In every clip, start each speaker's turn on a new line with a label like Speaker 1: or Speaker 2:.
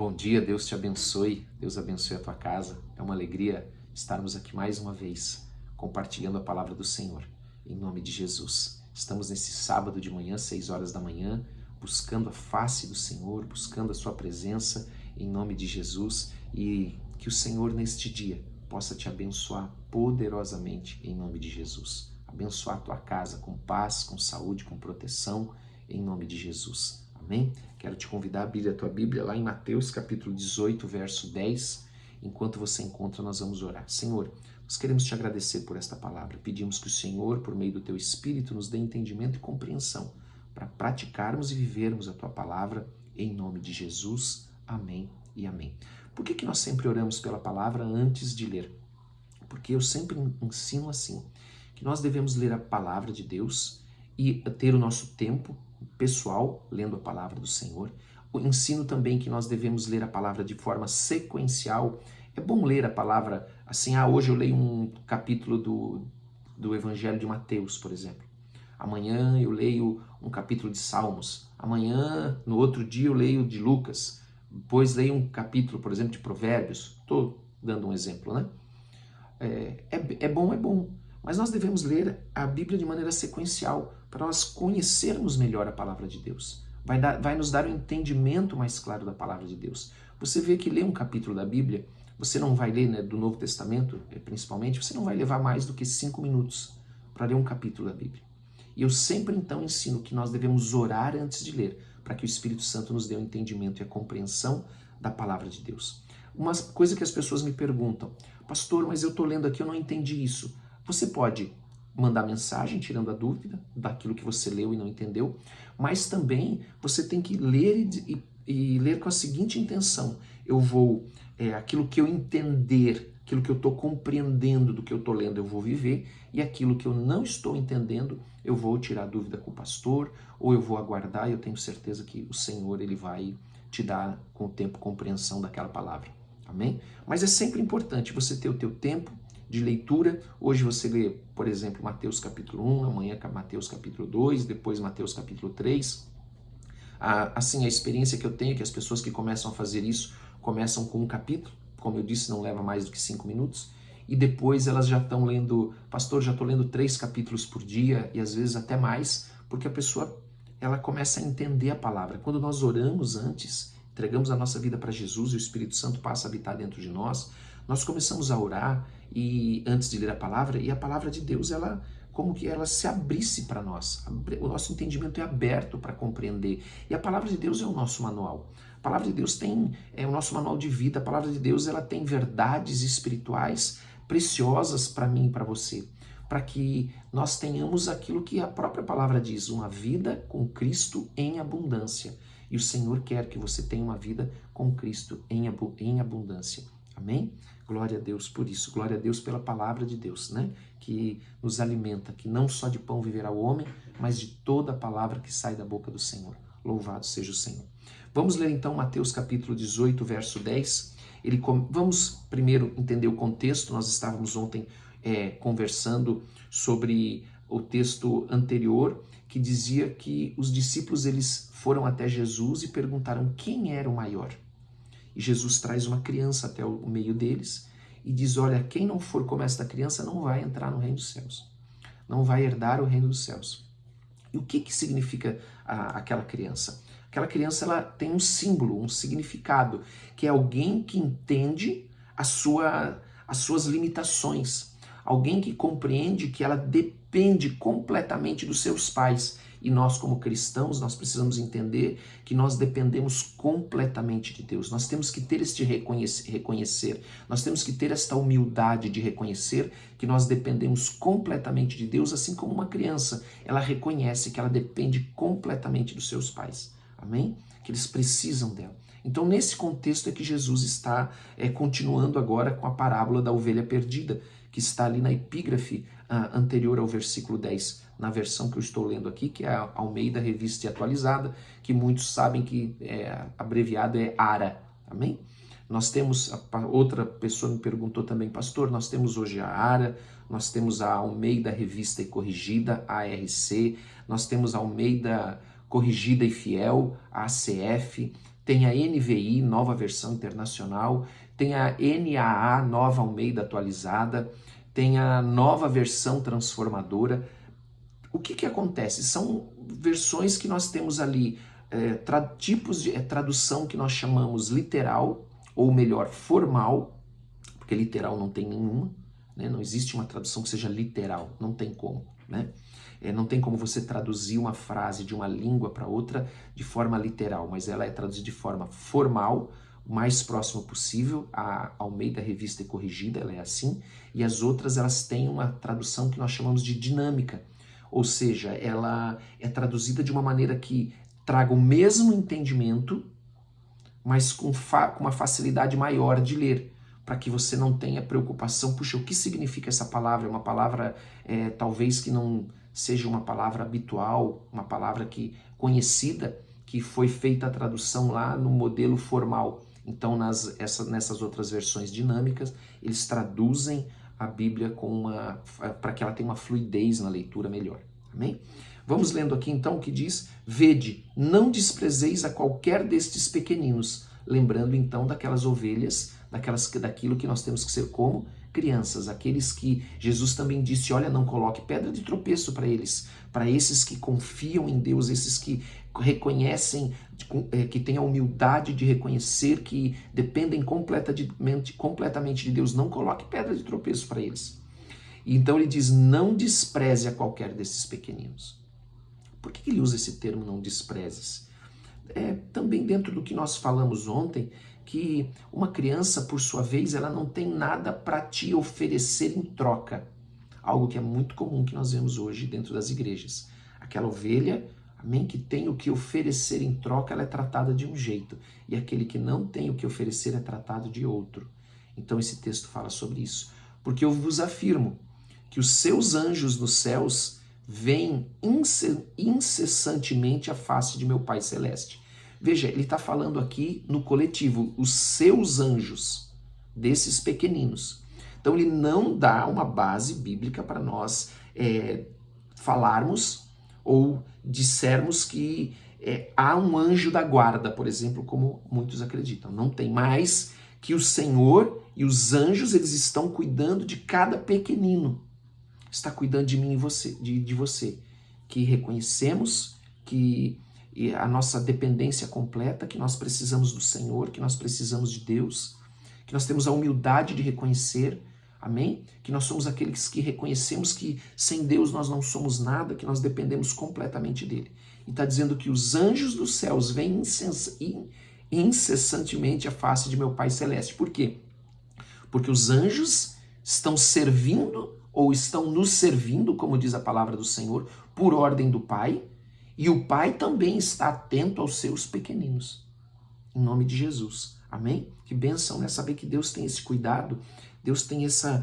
Speaker 1: Bom dia, Deus te abençoe, Deus abençoe a tua casa. É uma alegria estarmos aqui mais uma vez, compartilhando a palavra do Senhor, em nome de Jesus. Estamos nesse sábado de manhã, 6 horas da manhã, buscando a face do Senhor, buscando a sua presença, em nome de Jesus, e que o Senhor neste dia possa te abençoar poderosamente, em nome de Jesus. Abençoar a tua casa com paz, com saúde, com proteção, em nome de Jesus. Amém? Quero te convidar a abrir a tua Bíblia lá em Mateus capítulo 18, verso 10. Enquanto você encontra, nós vamos orar. Senhor, nós queremos te agradecer por esta palavra. Pedimos que o Senhor, por meio do teu Espírito, nos dê entendimento e compreensão para praticarmos e vivermos a tua palavra em nome de Jesus. Amém e amém. Por que nós sempre oramos pela palavra antes de ler? Porque eu sempre ensino assim, que nós devemos ler a palavra de Deus e ter o nosso tempo pessoal lendo a palavra do Senhor. Eu ensino também que nós devemos ler a palavra de forma sequencial. É bom ler a palavra assim, hoje eu leio um capítulo do Evangelho de Mateus, por exemplo. Amanhã eu leio um capítulo de Salmos. Amanhã, no outro dia, eu leio de Lucas. Depois leio um capítulo, por exemplo, de Provérbios. Estou dando um exemplo, né? É bom, mas nós devemos ler a Bíblia de maneira sequencial para nós conhecermos melhor a palavra de Deus. Vai nos dar um entendimento mais claro da palavra de Deus. Você vê que ler um capítulo da Bíblia, você não vai ler, né, do Novo Testamento, principalmente, você não vai levar mais do que 5 minutos para ler um capítulo da Bíblia. E eu sempre então ensino que nós devemos orar antes de ler, para que o Espírito Santo nos dê o entendimento e a compreensão da palavra de Deus. Uma coisa que as pessoas me perguntam: pastor, mas eu estou lendo aqui, eu não entendi isso. Você pode mandar mensagem tirando a dúvida daquilo que você leu e não entendeu, mas também você tem que ler e ler com a seguinte intenção: eu vou, aquilo que eu entender, aquilo que eu estou compreendendo do que eu estou lendo, eu vou viver, e aquilo que eu não estou entendendo, eu vou tirar dúvida com o pastor, ou eu vou aguardar, e eu tenho certeza que o Senhor ele vai te dar com o tempo compreensão daquela palavra. Amém? Mas é sempre importante você ter o teu tempo de leitura. Hoje você lê, por exemplo, Mateus capítulo 1, amanhã Mateus capítulo 2, depois Mateus capítulo 3. Assim, a experiência que eu tenho é que as pessoas que começam a fazer isso, começam com um capítulo, como eu disse, não leva mais do que 5 minutos, e depois elas já estão lendo, pastor, já estou lendo 3 capítulos por dia, e às vezes até mais, porque a pessoa ela começa a entender a palavra. Quando nós oramos antes, entregamos a nossa vida para Jesus e o Espírito Santo passa a habitar dentro de nós, nós começamos a orar e antes de ler a palavra, e a palavra de Deus, ela como que ela se abrisse para nós. O nosso entendimento é aberto para compreender. E a palavra de Deus é o nosso manual. A palavra de Deus é o nosso manual de vida. A palavra de Deus ela tem verdades espirituais preciosas para mim e para você, para que nós tenhamos aquilo que a própria palavra diz, uma vida com Cristo em abundância. E o Senhor quer que você tenha uma vida com Cristo em abundância. Amém? Glória a Deus por isso. Glória a Deus pela palavra de Deus, né? Que nos alimenta, que não só de pão viverá o homem, mas de toda a palavra que sai da boca do Senhor. Louvado seja o Senhor. Vamos ler então Mateus capítulo 18, verso 10. Vamos primeiro entender o contexto. Nós estávamos ontem conversando sobre o texto anterior, que dizia que os discípulos eles foram até Jesus e perguntaram quem era o maior. E Jesus traz uma criança até o meio deles e diz, olha, quem não for como esta criança não vai entrar no reino dos céus. Não vai herdar o reino dos céus. E o que significa aquela criança? Aquela criança ela tem um símbolo, um significado, que é alguém que entende as suas limitações. Alguém que compreende que ela depende completamente dos seus pais. E nós, como cristãos, nós precisamos entender que nós dependemos completamente de Deus. Nós temos que ter este reconhecer. Nós temos que ter esta humildade de reconhecer que nós dependemos completamente de Deus, assim como uma criança. Ela reconhece que ela depende completamente dos seus pais. Amém? Que eles precisam dela. Então, nesse contexto é que Jesus está continuando agora com a parábola da ovelha perdida, que está ali na epígrafe anterior ao versículo 10, na versão que eu estou lendo aqui, que é a Almeida Revista e Atualizada, que muitos sabem que abreviado é ARA. Amém? Nós temos, outra pessoa me perguntou também, pastor, nós temos hoje a ARA, nós temos a Almeida Revista e Corrigida, ARC, nós temos a Almeida Corrigida e Fiel, a ACF, tem a NVI, Nova Versão Internacional, tem a NAA, Nova Almeida Atualizada, tem a Nova Versão Transformadora. O que acontece? São versões que nós temos ali, tipos de tradução que nós chamamos literal, ou melhor, formal, porque literal não tem nenhuma, né? Não existe uma tradução que seja literal, não tem como, né? Não tem como você traduzir uma frase de uma língua para outra de forma literal, mas ela é traduzida de forma formal, o mais próximo possível. A Almeida Revista e Corrigida, ela é assim, e as outras elas têm uma tradução que nós chamamos de dinâmica, ou seja, ela é traduzida de uma maneira que traga o mesmo entendimento, mas com uma facilidade maior de ler, para que você não tenha preocupação, puxa, o que significa essa palavra? É uma palavra talvez que não seja uma palavra habitual, uma palavra que conhecida, que foi feita a tradução lá no modelo formal. Então, nessas outras versões dinâmicas, eles traduzem a Bíblia para que ela tenha uma fluidez na leitura melhor. Amém? Vamos lendo aqui então o que diz: vede, não desprezeis a qualquer destes pequeninos, lembrando então daquelas ovelhas, daquilo que nós temos que ser como crianças, aqueles que Jesus também disse, olha, não coloque pedra de tropeço para eles, para esses que confiam em Deus, esses que reconhecem, que têm a humildade de reconhecer que dependem completamente de Deus, não coloque pedra de tropeço para eles. Então ele diz, não despreze a qualquer desses pequeninos. Por que ele usa esse termo, não desprezes? Também dentro do que nós falamos ontem, que uma criança, por sua vez, ela não tem nada para te oferecer em troca. Algo que é muito comum que nós vemos hoje dentro das igrejas. Aquela ovelha, amém, que tem o que oferecer em troca, ela é tratada de um jeito. E aquele que não tem o que oferecer é tratado de outro. Então esse texto fala sobre isso. Porque eu vos afirmo que os seus anjos nos céus veem incessantemente a face de meu Pai Celeste. Veja, ele está falando aqui no coletivo, os seus anjos, desses pequeninos. Então ele não dá uma base bíblica para nós falarmos ou dissermos que há um anjo da guarda, por exemplo, como muitos acreditam. Não tem mais, que o Senhor e os anjos, eles estão cuidando de cada pequenino. Está cuidando de mim e você, de você, que reconhecemos que a nossa dependência completa, que nós precisamos do Senhor, que nós precisamos de Deus, que nós temos a humildade de reconhecer, amém? Que nós somos aqueles que reconhecemos que sem Deus nós não somos nada, que nós dependemos completamente dele. E está dizendo que os anjos dos céus veem incessantemente a face de meu Pai Celeste. Por quê? Porque os anjos estão servindo ou estão nos servindo, como diz a palavra do Senhor, por ordem do Pai, e o Pai também está atento aos seus pequeninos. Em nome de Jesus. Amém? Que bênção, né? Saber que Deus tem esse cuidado, Deus tem está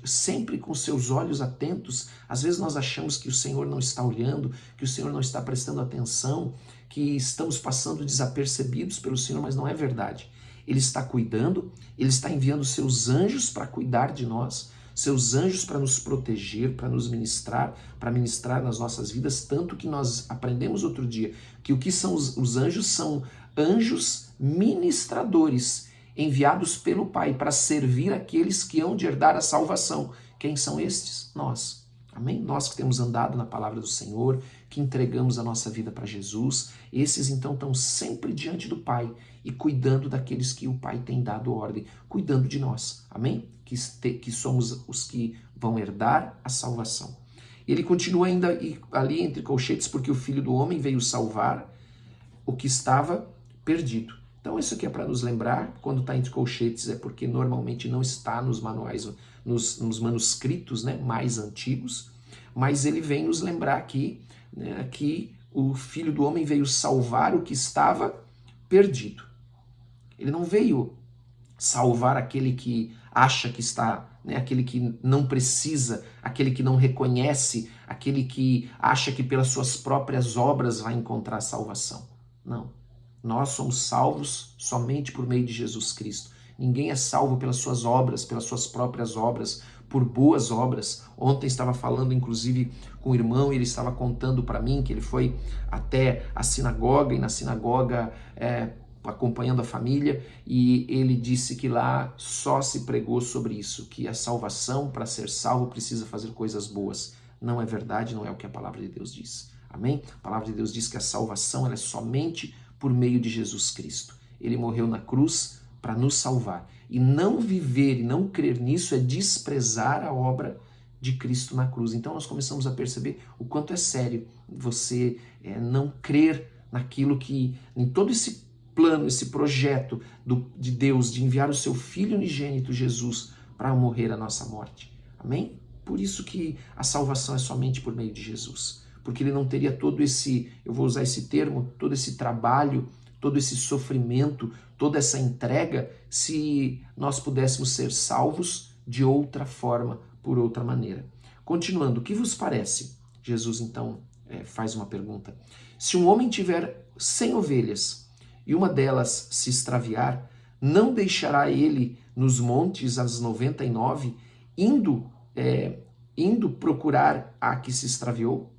Speaker 1: sempre com seus olhos atentos. Às vezes nós achamos que o Senhor não está olhando, que o Senhor não está prestando atenção, que estamos passando desapercebidos pelo Senhor, mas não é verdade. Ele está cuidando, Ele está enviando seus anjos para cuidar de nós, seus anjos para nos proteger, para nos ministrar, para ministrar nas nossas vidas, tanto que nós aprendemos outro dia que o que são os anjos são anjos ministradores, enviados pelo Pai para servir aqueles que hão de herdar a salvação. Quem são estes? Nós. Amém? Nós que temos andado na palavra do Senhor, que entregamos a nossa vida para Jesus, esses então estão sempre diante do Pai e cuidando daqueles que o Pai tem dado ordem, cuidando de nós. Amém? Que somos os que vão herdar a salvação. Ele continua ainda ali entre colchetes, porque o Filho do Homem veio salvar o que estava perdido. Então isso aqui é para nos lembrar, quando está entre colchetes é porque normalmente não está nos manuais, nos manuscritos, né, mais antigos, mas ele vem nos lembrar aqui, né, que o Filho do Homem veio salvar o que estava perdido. Ele não veio salvar aquele que acha que está, né, aquele que não precisa, aquele que não reconhece, aquele que acha que pelas suas próprias obras vai encontrar salvação. Não. Nós somos salvos somente por meio de Jesus Cristo. Ninguém é salvo pelas suas obras, pelas suas próprias obras, por boas obras. Ontem estava falando, inclusive, com o irmão, e ele estava contando para mim que ele foi até a sinagoga, e na sinagoga acompanhando a família, e ele disse que lá só se pregou sobre isso, que a salvação, para ser salvo, precisa fazer coisas boas. Não é verdade, não é o que a palavra de Deus diz. Amém? A palavra de Deus diz que a salvação ela é somente por meio de Jesus Cristo. Ele morreu na cruz para nos salvar. E não viver e não crer nisso é desprezar a obra de Cristo na cruz. Então nós começamos a perceber o quanto é sério você não crer naquilo que, em todo esse plano, esse projeto de Deus de enviar o seu Filho unigênito Jesus para morrer a nossa morte. Amém? Por isso que a salvação é somente por meio de Jesus. Porque ele não teria todo esse, eu vou usar esse termo, todo esse trabalho, todo esse sofrimento, toda essa entrega, se nós pudéssemos ser salvos de outra forma, por outra maneira. Continuando, o que vos parece? Jesus então faz uma pergunta. Se um homem tiver 100 ovelhas e uma delas se extraviar, não deixará ele nos montes as 99, indo procurar a que se extraviou?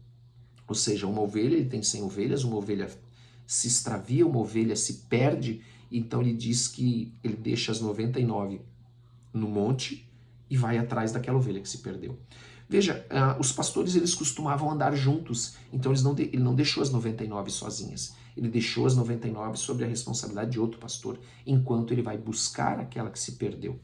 Speaker 1: Ou seja, uma ovelha, ele tem 100 ovelhas, uma ovelha se extravia, uma ovelha se perde, então ele diz que ele deixa as 99 no monte e vai atrás daquela ovelha que se perdeu. Veja, os pastores eles costumavam andar juntos, então ele não deixou as 99 sozinhas, ele deixou as 99 sob a responsabilidade de outro pastor, enquanto ele vai buscar aquela que se perdeu.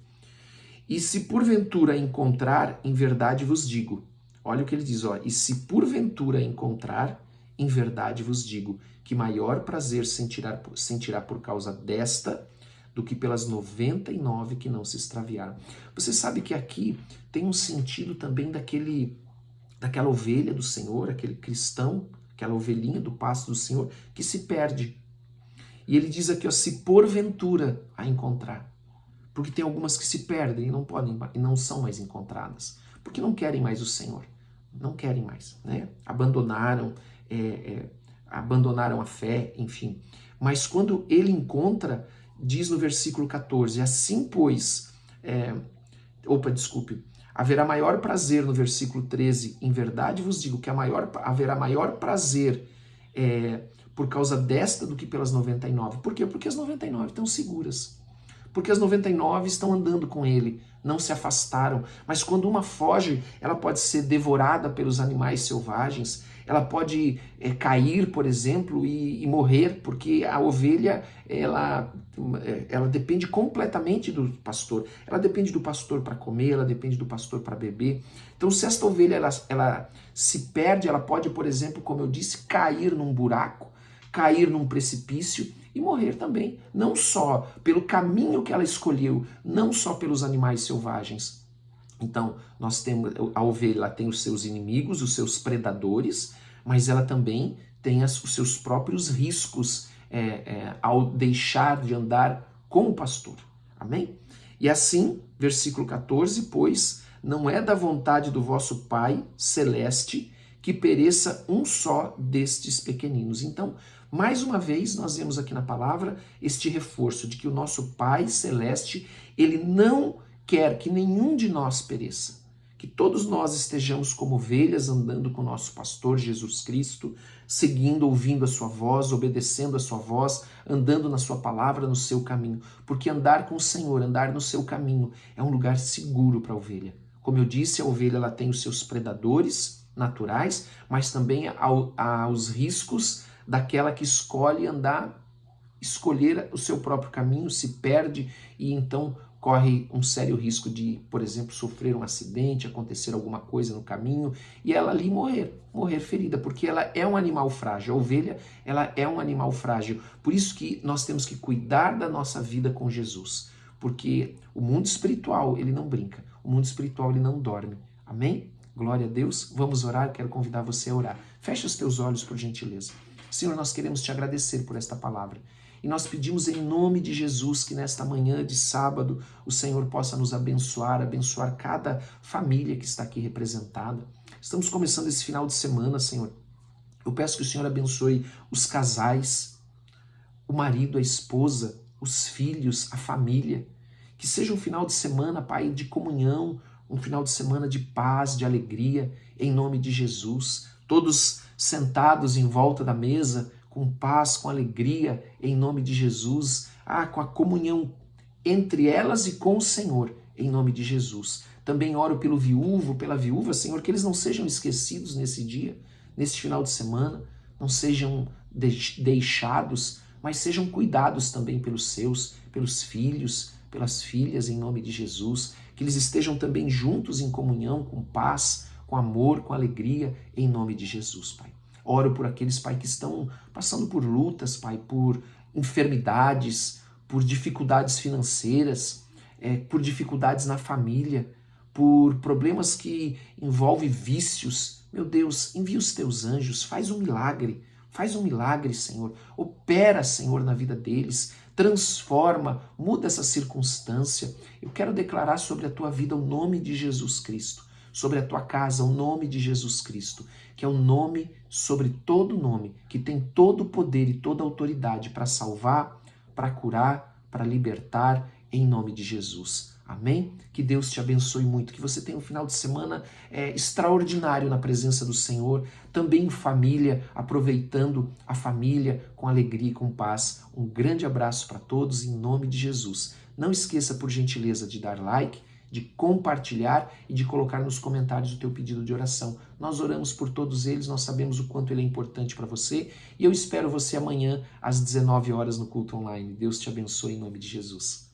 Speaker 1: E se porventura encontrar, em verdade vos digo, olha o que ele diz, e se porventura encontrar, em verdade vos digo, que maior prazer sentirá por causa desta do que pelas 99 que não se extraviaram. Você sabe que aqui tem um sentido também daquela ovelha do Senhor, aquele cristão, aquela ovelhinha do pasto do Senhor, que se perde. E ele diz aqui, se porventura a encontrar. Porque tem algumas que se perdem e não são mais encontradas. Porque não querem mais o Senhor. Não querem mais, né? Abandonaram a fé, enfim. Mas quando ele encontra, diz no versículo 14, assim pois, haverá maior prazer no versículo 13, em verdade vos digo que haverá maior prazer por causa desta do que pelas 99. Por quê? Porque as 99 estão seguras. Porque as 99 estão andando com ele, não se afastaram. Mas quando uma foge, ela pode ser devorada pelos animais selvagens, ela pode cair, por exemplo, e morrer, porque a ovelha ela depende completamente do pastor. Ela depende do pastor para comer, ela depende do pastor para beber. Então, se esta ovelha ela se perde, ela pode, por exemplo, como eu disse, cair num buraco, cair num precipício e morrer também, não só pelo caminho que ela escolheu, não só pelos animais selvagens. Então, nós temos a ovelha, ela tem os seus inimigos, os seus predadores, mas ela também tem os seus próprios riscos ao deixar de andar com o pastor. Amém? E assim, versículo 14, pois não é da vontade do vosso Pai celeste que pereça um só destes pequeninos. Então, mais uma vez, nós vemos aqui na palavra este reforço de que o nosso Pai Celeste, ele não quer que nenhum de nós pereça, que todos nós estejamos como ovelhas andando com o nosso pastor Jesus Cristo, seguindo, ouvindo a sua voz, obedecendo a sua voz, andando na sua palavra, no seu caminho, porque andar com o Senhor, andar no seu caminho, é um lugar seguro para a ovelha. Como eu disse, a ovelha ela tem os seus predadores naturais, mas também há os riscos daquela que escolher o seu próprio caminho, se perde e então corre um sério risco de, por exemplo, sofrer um acidente, acontecer alguma coisa no caminho e ela ali morrer ferida, porque ela é um animal frágil. A ovelha, ela é um animal frágil. Por isso que nós temos que cuidar da nossa vida com Jesus, porque o mundo espiritual, ele não brinca. O mundo espiritual, ele não dorme. Amém? Glória a Deus. Vamos orar, quero convidar você a orar. Feche os teus olhos, por gentileza. Senhor, nós queremos te agradecer por esta palavra. E nós pedimos em nome de Jesus que nesta manhã de sábado o Senhor possa nos abençoar cada família que está aqui representada. Estamos começando esse final de semana, Senhor. Eu peço que o Senhor abençoe os casais, o marido, a esposa, os filhos, a família. Que seja um final de semana, Pai, de comunhão, um final de semana de paz, de alegria, em nome de Jesus. Todos sentados em volta da mesa, com paz, com alegria, em nome de Jesus. Com a comunhão entre elas e com o Senhor, em nome de Jesus. Também oro pelo viúvo, pela viúva, Senhor, que eles não sejam esquecidos nesse dia, nesse final de semana, não sejam deixados, mas sejam cuidados também pelos seus, pelos filhos, pelas filhas, em nome de Jesus, que eles estejam também juntos em comunhão, com paz, com amor, com alegria, em nome de Jesus, Pai. Oro por aqueles, Pai, que estão passando por lutas, Pai, por enfermidades, por dificuldades financeiras, por dificuldades na família, por problemas que envolvem vícios. Meu Deus, envia os teus anjos, faz um milagre, Senhor. Opera, Senhor, na vida deles, transforma, muda essa circunstância. Eu quero declarar sobre a tua vida o nome de Jesus Cristo, sobre a tua casa o nome de Jesus Cristo, que é o nome sobre todo nome, que tem todo o poder e toda a autoridade para salvar, para curar, para libertar, em nome de Jesus. Amém? Que Deus te abençoe muito, que você tenha um final de semana extraordinário na presença do Senhor, também em família, aproveitando a família com alegria e com paz. Um grande abraço para todos, em nome de Jesus. Não esqueça, por gentileza, de dar like, de compartilhar e de colocar nos comentários o teu pedido de oração. Nós oramos por todos eles, nós sabemos o quanto ele é importante para você e eu espero você amanhã às 19 horas no culto online. Deus te abençoe em nome de Jesus.